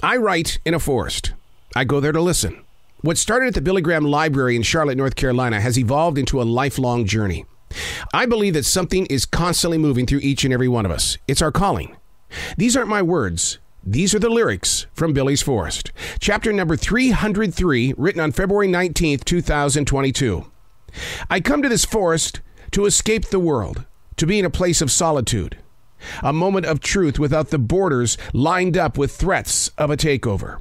I write in a forest. I go there to listen. What started at the Billy Graham Library in Charlotte, North Carolina, has evolved into a lifelong journey. I believe that something is constantly moving through each and every one of us. It's our calling. These aren't my words. These are the lyrics from Billy's Forest. Chapter number 303, written on February 19th, 2022. I come to this forest to escape the world, to be in a place of solitude, a moment of truth without the borders lined up with threats of a takeover.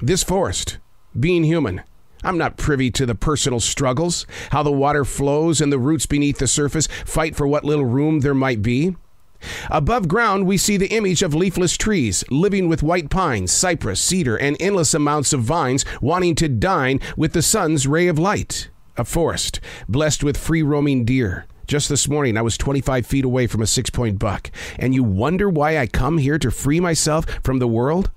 This forest, being human, I'm not privy to the personal struggles, how the water flows and the roots beneath the surface fight for what little room there might be. Above ground, we see the image of leafless trees living with white pines, cypress, cedar, and endless amounts of vines wanting to dine with the sun's ray of light. A forest blessed with free-roaming deer. Just this morning, I was 25 feet away from a 6-point buck. And you wonder why I come here to free myself from the world?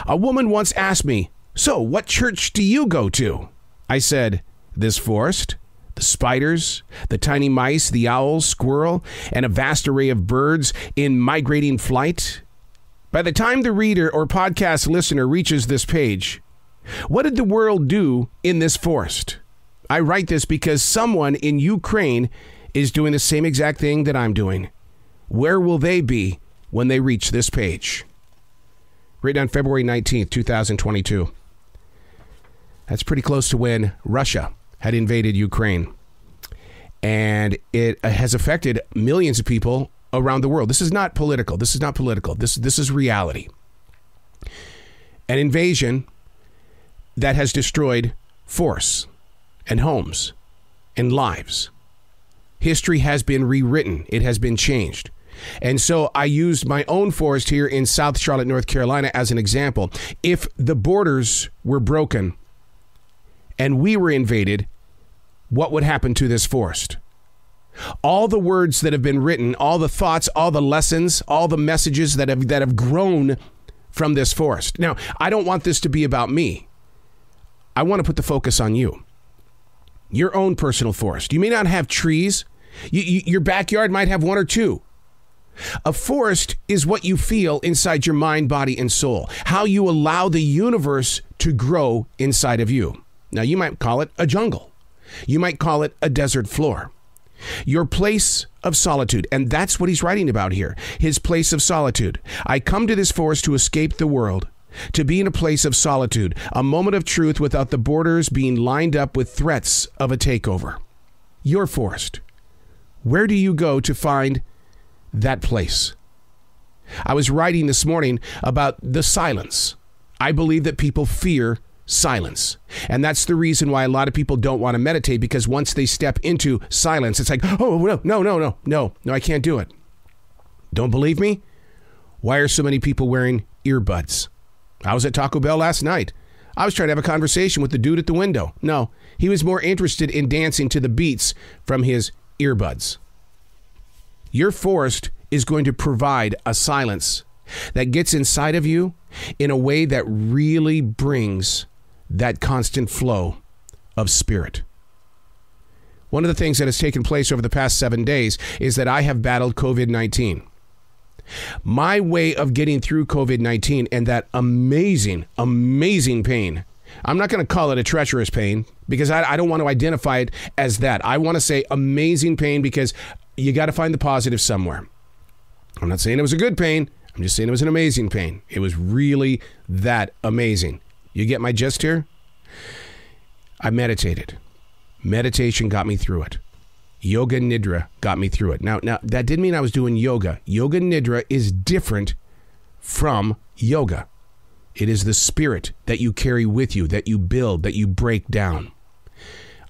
A woman once asked me, "So, what church do you go to?" I said, "This forest, the spiders, the tiny mice, the owl, squirrel, and a vast array of birds in migrating flight." By the time the reader or podcast listener reaches this page, what did the world do in this forest? I write this because someone in Ukraine is doing the same exact thing that I'm doing. Where will they be when they reach this page? Written on February 19th, 2022. That's pretty close to when Russia had invaded Ukraine. And it has affected millions of people around the world. This is not political. This is reality. An invasion that has destroyed forests and homes and lives. History has been rewritten. It has been changed. And so I used my own forest here in South Charlotte, North Carolina as an example. If the borders were broken and we were invaded, what would happen to this forest? All the words that have been written, all the thoughts, all the lessons, all the messages that have grown from this forest. Now, I don't want this to be about me. I want to put the focus on you. Your own personal forest. You may not have trees. Your backyard might have one or two. A forest is what you feel inside your mind, body, and soul. How you allow the universe to grow inside of you. Now, you might call it a jungle. You might call it a desert floor. Your place of solitude. And that's what he's writing about here. His place of solitude. I come to this forest to escape the world, to be in a place of solitude, a moment of truth without the borders being lined up with threats of a takeover. Your forest. Where do you go to find that place? I was writing this morning about the silence. I believe that people fear silence. And that's the reason why a lot of people don't want to meditate, because once they step into silence, it's like, oh, no, I can't do it. Don't believe me? Why are so many people wearing earbuds? I was at Taco Bell last night. I was trying to have a conversation with the dude at the window. No, he was more interested in dancing to the beats from his earbuds. Your forest is going to provide a silence that gets inside of you in a way that really brings that constant flow of spirit. One of the things that has taken place over the past 7 days is that I have battled COVID-19. My way of getting through COVID-19 and that amazing, amazing pain, I'm not going to call it a treacherous pain because I don't want to identify it as that. I want to say amazing pain because you got to find the positive somewhere. I'm not saying it was a good pain. I'm just saying it was an amazing pain. It was really that amazing. You get my gist here? I meditated. Meditation got me through it. Yoga Nidra got me through it. Now that didn't mean I was doing yoga. Yoga Nidra is different from yoga. It is the spirit that you carry with you, that you build, that you break down.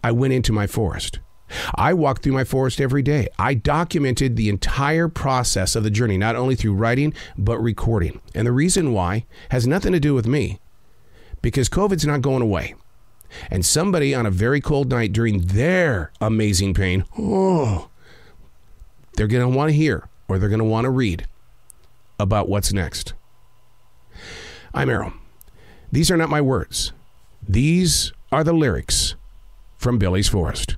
I went into my forest. I walked through my forest every day. I documented the entire process of the journey, not only through writing, but recording. And the reason why has nothing to do with me, because COVID's not going away. And somebody on a very cold night during their amazing pain, they're going to want to hear or they're going to want to read about what's next. I'm Errol. These are not my words. These are the lyrics from Billy's Forest.